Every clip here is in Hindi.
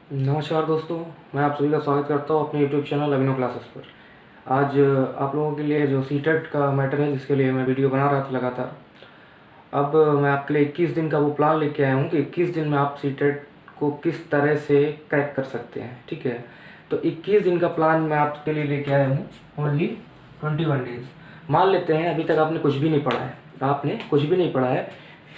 नमस्कार दोस्तों, मैं आप सभी का स्वागत करता हूँ अपने यूट्यूब चैनल अभिनव क्लासेस पर। आज आप लोगों के लिए जो सीटेट का मैटर है जिसके लिए मैं वीडियो बना रहा था लगातार, अब मैं आपके लिए 21 दिन का वो प्लान लेके आया हूँ कि 21 दिन में आप सीटेट को किस तरह से क्रैक कर सकते हैं। ठीक है, तो 21 दिन का प्लान मैं आपके लिए लेके आया हूँ, ओनली 21 डेज। मान लेते हैं अभी तक आपने कुछ भी नहीं पढ़ा है,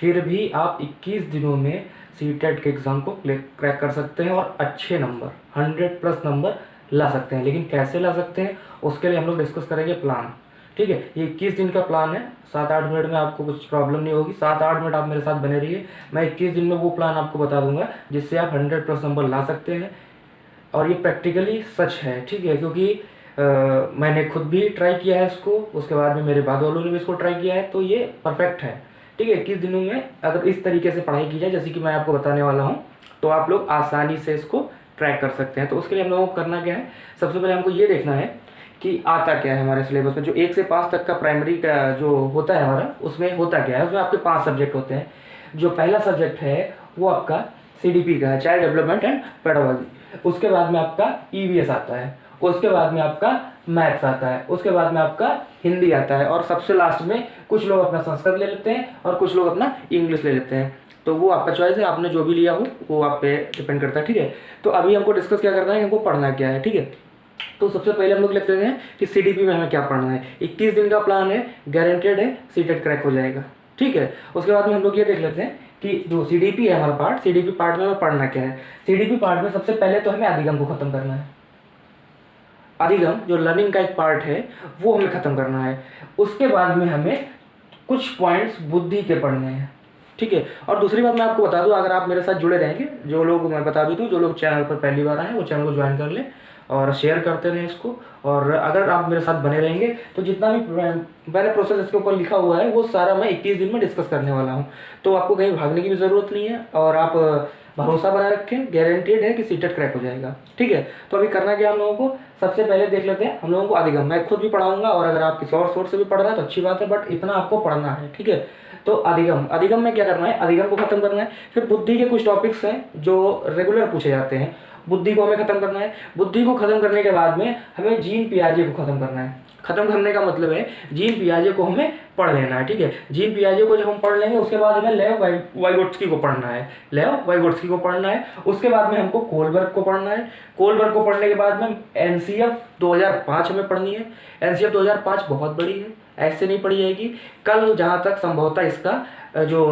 फिर भी आप 21 दिनों में सीटेट के एग्ज़ाम को क्रैक कर सकते हैं और अच्छे नंबर 100+ नंबर ला सकते हैं। लेकिन कैसे ला सकते हैं उसके लिए हम लोग डिस्कस करेंगे प्लान। ठीक है, ये 21 दिन का प्लान है। 7-8 मिनट में आपको कुछ प्रॉब्लम नहीं होगी, 7-8 मिनट आप मेरे साथ बने रहिए। मैं 21 दिन में वो प्लान आपको बता दूंगा जिससे आप 100+ नंबर ला सकते हैं। और ये प्रैक्टिकली सच है। ठीक है, क्योंकि मैंने खुद भी ट्राई किया है इसको, उसके बाद में मेरे बाद वालों ने भी इसको ट्राई किया है, तो ये परफेक्ट है। ठीक है, 21 दिनों में अगर इस तरीके से पढ़ाई की जाए जैसे कि मैं आपको बताने वाला हूँ, तो आप लोग आसानी से इसको ट्रैक कर सकते हैं। तो उसके लिए हम लोगों को करना क्या है, सबसे पहले हमको ये देखना है कि आता क्या है हमारे सिलेबस में। जो 1 से 5 तक का प्राइमरी का जो होता है हमारा, उसमें होता क्या है, उसमें आपके 5 सब्जेक्ट होते हैं। जो पहला सब्जेक्ट है वो आपका CDP का है, चाइल्ड डेवलपमेंट एंड पेडागोजी। उसके बाद में आपका EVS आता है, उसके बाद में आपका मैथ्स आता है, उसके बाद में आपका हिंदी आता है, और सबसे लास्ट में कुछ लोग अपना संस्कृत ले लेते हैं और कुछ लोग अपना इंग्लिश ले लेते हैं। तो वो आपका चॉइस है, आपने जो भी लिया हो वो आप पे डिपेंड करता है। ठीक है, तो अभी हमको डिस्कस क्या करना है, हमको पढ़ना क्या है। ठीक है, तो सबसे पहले हम लोग लिखते हैं कि CDP में हमें क्या पढ़ना है। 21 दिन का प्लान है, गारंटेड है सीटेट क्रैक हो जाएगा। ठीक है, उसके बाद में हम लोग ये देख लेते हैं कि जो CDP है हमारा पार्ट, CDP पार्ट में हमें पढ़ना क्या है। CDP पार्ट में सबसे पहले तो हमें अधिगम को खत्म करना है। अधिगम जो लर्निंग का एक पार्ट है वो हमें खत्म करना है। उसके बाद में हमें कुछ पॉइंट्स बुद्धि के पढ़ने हैं। ठीक है, और दूसरी बात मैं आपको बता दूं, अगर आप मेरे साथ जुड़े रहेंगे, जो लोग, मैं बता भी दूं, जो लोग चैनल पर पहली बार आए हैं वो चैनल को ज्वाइन कर लें और शेयर करते रहें इसको। और अगर आप मेरे साथ बने रहेंगे तो जितना भी मैंने प्रोसेस इसके ऊपर लिखा हुआ है वो सारा मैं 21 दिन में डिस्कस करने वाला हूँ। तो आपको कहीं भागने की भी ज़रूरत नहीं है, और आप भरोसा बनाए रखें, गारंटीड है कि सीटेट क्रैक हो जाएगा। ठीक है, तो अभी करना क्या हम लोगों को, सबसे पहले देख लेते हैं हम लोगों को अधिगम। मैं खुद भी पढ़ाऊंगा, और अगर आप किसी और सोर्स से भी पढ़ रहे हैं तो अच्छी बात है, बट इतना आपको पढ़ना है। ठीक है, तो अधिगम में क्या करना है, अधिगम को खत्म करना है। फिर बुद्धि के कुछ टॉपिक्स हैं जो रेगुलर पूछे जाते हैं, बुद्धि को हमें खत्म करना है। बुद्धि को खत्म करने के बाद में हमें जीन पियाजे को खत्म करना है। खत्म करने का मतलब है जीन पियाजे को हमें पढ़ लेना है। ठीक है, जीन पियाजे को जब हम पढ़ लेंगे उसके बाद हमें लेव वाइगोट्स्की को पढ़ना है, उसके बाद में हमको कोलबर्ग को पढ़ना है। कोलबर्ग को पढ़ने के बाद में NCF 2005 हमें पढ़नी है। NCF 2005 बहुत बड़ी है, ऐसे नहीं पढ़ी जाएगी। कल जहाँ तक संभवतः इसका जो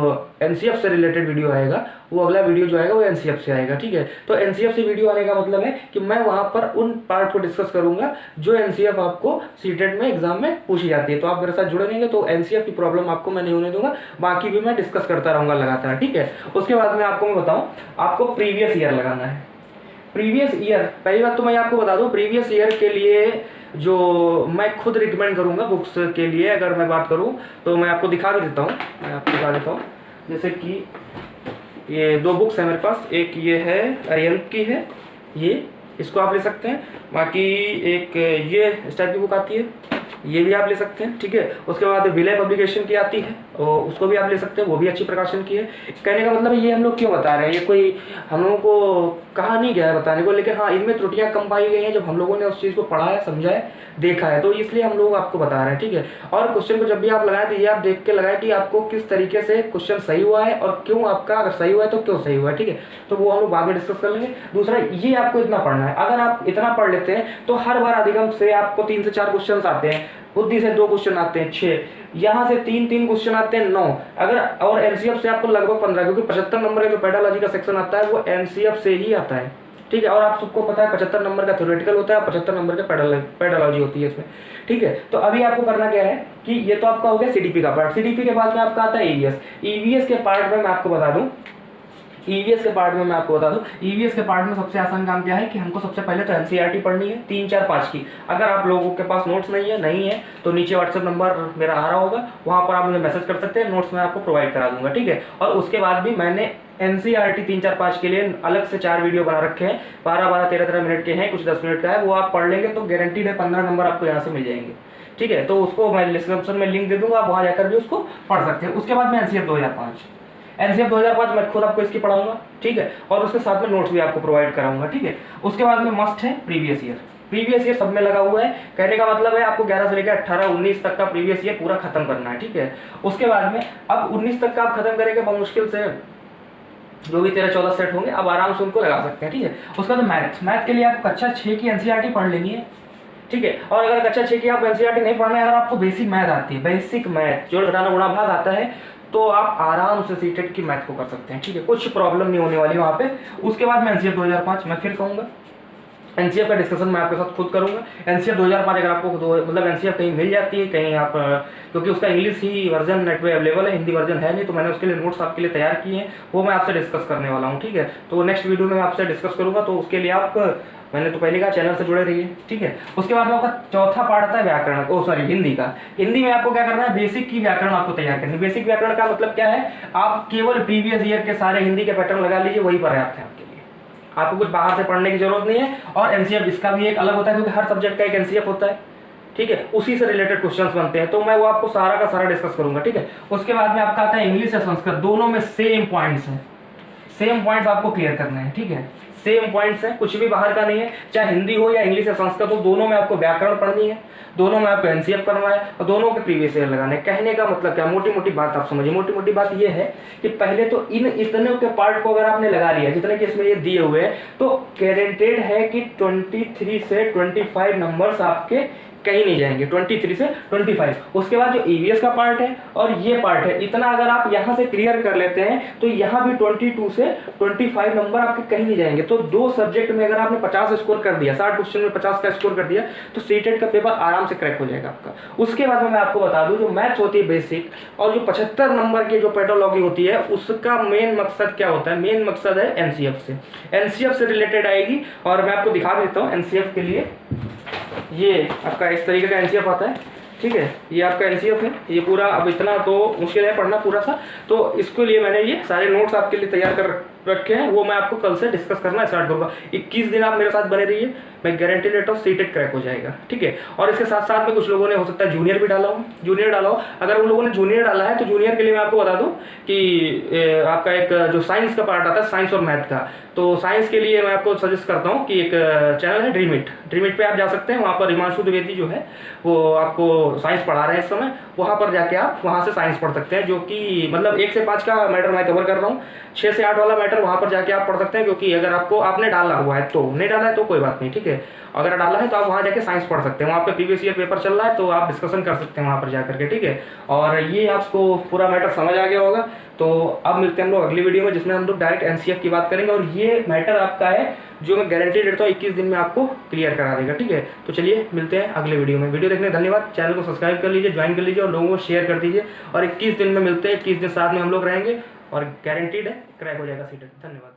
NCF से रिलेटेड वीडियो आएगा, वो अगला वीडियो जो आएगा वो NCF से आएगा। ठीक है, तो NCF से वीडियो आने का मतलब है कि मैं वहाँ पर उन पार्ट को डिस्कस करूंगा जो NCF आपको सीटेट में एग्जाम में पूछी जाती है। तो आप मेरे साथ जुड़े रहेंगे तो NCF की प्रॉब्लम आपको मैं नहीं होने दूंगा, बाकी भी मैं डिस्कस करता रहूँगा लगातार। ठीक है, उसके बाद में आपको मैं बताऊँ, आपको प्रीवियस ईयर लगाना है। प्रीवियस ईयर, पहली बात तो मैं आपको बता दूं, प्रीवियस ईयर के लिए जो मैं खुद रिकमेंड करूंगा बुक्स के लिए, अगर मैं बात करूं तो मैं आपको दिखा भी देता हूं, जैसे कि ये 2 बुक्स हैं मेरे पास। एक ये है अरिहंत की है, ये इसको आप ले सकते हैं। बाकी एक ये इस टाइप की बुक आती है, ये भी आप ले सकते हैं। ठीक है, उसके बाद विलय पब्लिकेशन की आती है, और उसको भी आप ले सकते हैं, वो भी अच्छी प्रकाशन की है। कहने का मतलब ये हम लोग क्यों बता रहे हैं, ये कोई हम लोगों को कहा नहीं गया है बताने को, लेकिन हाँ इनमें त्रुटियां कम पाई गई हैं जब हम लोगों ने उस चीज़ को पढ़ा है, समझा है, देखा है, तो इसलिए हम लोग आपको बता रहे हैं। ठीक है, और क्वेश्चन को जब भी आप लगाएं तो ये आप देख के लगाएं कि आपको किस तरीके से क्वेश्चन सही हुआ है और क्यों आपका, अगर सही हुआ है तो क्यों सही हुआ है। ठीक है, तो वो हम लोग बाद में डिस्कस कर लेंगे। दूसरा, ये आपको इतना पढ़ना है, अगर आप इतना पढ़ लेते हैं तो हर बार अधिगम से आपको 3 से 4 क्वेश्चन आते हैं, बुद्धि से 2 क्वेश्चन आते हैं 6, यहाँ से 3 क्वेश्चन आते हैं 9, अगर, और NCF से आपको लगभग 15, क्योंकि 75 नंबर का जो पेडालॉजी का सेक्शन आता है वो NCF से ही आता है। ठीक है, और आप सबको पता है 75 नंबर का थ्योरेटिकल होता है, 75 नंबर का पेडालॉजी होती है इसमें। ठीक है, तो अभी आपको करना क्या है कि ये तो आपका हो गया CDP का पार्ट। CDP के बाद में आपका आता है EVS के पार्ट में मैं आपको बता दूं, EVS के पार्ट में मैं आपको बता दूं, EVS के पार्ट में सबसे आसान काम क्या है कि हमको सबसे पहले तो NCERT पढ़नी है 3, 4, 5 की। अगर आप लोगों के पास नोट्स नहीं है तो नीचे WhatsApp नंबर मेरा आ रहा होगा, वहाँ पर आप मुझे मैसेज कर सकते हैं, नोट्स मैं आपको प्रोवाइड करा दूंगा। ठीक है, और उसके बाद भी मैंने NCERT 3, 4, 5 के लिए अलग से 4 वीडियो बना रखे हैं, 12-12, 13-13 मिनट के हैं, कुछ 10 मिनट का है, वो आप पढ़ लेंगे तो गारंटीड है 15 नंबर आपको यहाँ से मिल जाएंगे। ठीक है, तो उसको मैं डिस्क्रिप्शन में लिंक दे दूंगा, आप वहाँ जाकर भी उसको पढ़ सकते हैं। उसके बाद में NCF 2005, एनसीएफ 2005 मैं खुद आपको इसकी पढ़ाऊंगा, ठीक है, और उसके साथ में नोट्स भी आपको प्रोवाइड कराऊंगा, ठीक है। उसके बाद में मस्ट है प्रीवियस ईयर। प्रीवियस ईयर सब में लगा हुआ है, कहने का मतलब है आपको 11 से लेकर 18 19 तक का प्रीवियस ईयर पूरा खत्म करना है, ठीक है। उसके बाद में अब 19 तक का आप खत्म करेंगे बहुत मुश्किल से, जो भी 13-14 सेट होंगे अब आराम से उनको लगा सकते हैं, ठीक है। उसके बाद मैथ के लिए आपको कक्षा 6 की एनसीईआरटी पढ़ लेनी है, ठीक है। और अगर कक्षा 6 की आप एनसीईआरटी नहीं पढ़ना है, अगर आपको बेसिक मैथ आती है, बेसिक मैथ जोड़ घटाना गुणा भाग आता है, तो आप आराम से सीटेट की मैथ को कर सकते हैं, ठीक है, कुछ प्रॉब्लम नहीं होने वाली वहाँ पे। उसके बाद में एनसीएफ 2005 मैं फिर कहूँगा, एनसीएफ का डिस्कशन मैं आपके साथ खुद करूंगा। एनसीएफ 2005 अगर आपको मतलब एनसीएफ कहीं मिल जाती है कहीं आप, क्योंकि उसका इंग्लिश ही वर्जन नेट पे अवेलेबल है, हिंदी वर्जन है नहीं, तो मैंने उसके लिए नोट्स आपके लिए तैयार किए हैं, वो मैं आपसे डिस्कस करने वाला हूँ, ठीक है। तो नेक्स्ट वीडियो में मैं आपसे डिस्कस करूंगा, तो उसके लिए आप, मैंने तो पहले कहा चैनल से जुड़े रहिए, ठीक है। उसके बाद में आपका चौथा पार्ट आता है व्याकरण, हिंदी का। हिंदी में आपको क्या करना है, बेसिक की व्याकरण आपको तैयार करनी है। बेसिक व्याकरण का मतलब क्या है, आप केवल प्रीवियस ईयर के सारे हिंदी के पैटर्न लगा लीजिए, वही पर्याप्त है आपके लिए, आपको कुछ बाहर से पढ़ने की जरूरत नहीं है। और एनसीएफ इसका भी एक अलग होता है, क्योंकि हर सब्जेक्ट का एक एनसीएफ होता है, ठीक है, उसी से रिलेटेड क्वेश्चंस बनते हैं, तो मैं वो आपको सारा का सारा डिस्कस करूंगा, ठीक है। उसके बाद में आपका आता है इंग्लिश या संस्कृत, दोनों में सेम पॉइंट्स हैं, सेम पॉइंट्स आपको क्लियर करने हैं, ठीक है, सेम पॉइंट्स हैं, कुछ भी बाहर का नहीं है, चाहे हिंदी हो या इंग्लिश या संस्कृत हो, दोनों में आपको व्याकरण पढ़नी है, दोनों में आपको एनसीएफ करना है, और दोनों के प्रीवियस ईयर लगाने। कहने का मतलब क्या, मोटी मोटी बात आप समझिए। मोटी मोटी बात ये है कि पहले तो इन इतने के पार्ट को अगर आपने लगा लिया, जितने कि इसमें ये दिए हुए हैं, तो गारंटेड है कि 23 से 25 नंबर्स आपके कहीं नहीं जाएंगे, 23 से 25। उसके बाद जो ईवीएस का पार्ट है और ये पार्ट है, इतना अगर आप यहाँ से क्लियर कर लेते हैं तो यहाँ भी 22 से 25 नंबर आपके कहीं नहीं जाएंगे। तो दो सब्जेक्ट में अगर आपने 50 स्कोर कर दिया, 60 क्वेश्चन में 50 का स्कोर कर दिया, तो सीटेट का पेपर आराम से क्रैक हो जाएगा आपका। उसके बाद में मैं आपको बता दूं, जो मैथ्स होती है बेसिक, और जो 75 नंबर की जो पेडोलॉजी होती है, उसका मेन मकसद क्या होता है, मेन मकसद है एनसीएफ से रिलेटेड आएगी। और मैं आपको दिखा देता हूँ एनसीएफ के लिए, ये आपका इस तरीके का एनसीएफ आता है, ठीक है, ये आपका एनसीएफ है, ये पूरा। अब इतना तो मुश्किल है पढ़ना पूरा सा, तो इसके लिए मैंने ये सारे नोट्स आपके लिए तैयार कर रखे हैं, वो मैं आपको कल से डिस्कस करना स्टार्ट करूँगा। 21 दिन आप मेरे साथ बने रहिए, मैं गारंटी लेता हूँ सीटेट क्रैक हो जाएगा, ठीक है। और इसके साथ साथ में कुछ लोगों ने हो सकता है जूनियर भी डाला हो, अगर उन लोगों ने जूनियर डाला है तो जूनियर के लिए मैं आपको बता दूं कि आपका एक जो साइंस का पार्ट आता है, साइंस और मैथ का, तो साइंस के लिए मैं आपको सजेस्ट करता हूँ कि एक चैनल है ड्रीमिट पे आप जा सकते हैं, वहाँ पर हिमांशु द्विवेदी जो है वो आपको साइंस पढ़ा रहे हैं इस समय, वहाँ पर जाके आप वहाँ से साइंस पढ़ सकते हैं, जो कि मतलब 1 से 5 का मैटर मैं कवर कर रहा हूँ, 6 से 8 वाला मैटर वहाँ पर जाके आप पढ़ सकते हैं, क्योंकि अगर आपने डाला हुआ है, तो नहीं डाला है तो कोई बात नहीं, ठीक है। अगर डाला है तो आप वहाँ जाके साइंस पढ़ सकते हैं, वहाँ पे प्रीवियस ईयर पेपर चल रहा है, तो आप डिस्कशन कर सकते हैं वहाँ पर जाकर के, ठीक है। और ये आपको पूरा मैटर समझ आ गया होगा, तो अब मिलते हैं हम लोग अगली वीडियो में, जिसमें हम लोग डायरेक्ट एनसीएफ की बात करेंगे। और ये मैटर आपका है जो मैं गारंटी देता हूँ 21 दिन में आपको क्लियर करा देगा, ठीक है। तो चलिए मिलते हैं अगले वीडियो में। वीडियो देखने धन्यवाद, चैनल को सब्सक्राइब कर लीजिए, ज्वाइन कर लीजिए और लोगों को शेयर कर दीजिए। और 21 दिन में मिलते हैं, 21 दिन साथ में हम लोग रहेंगे और गारंटीड है क्रैक हो जाएगा सीटेट। धन्यवाद।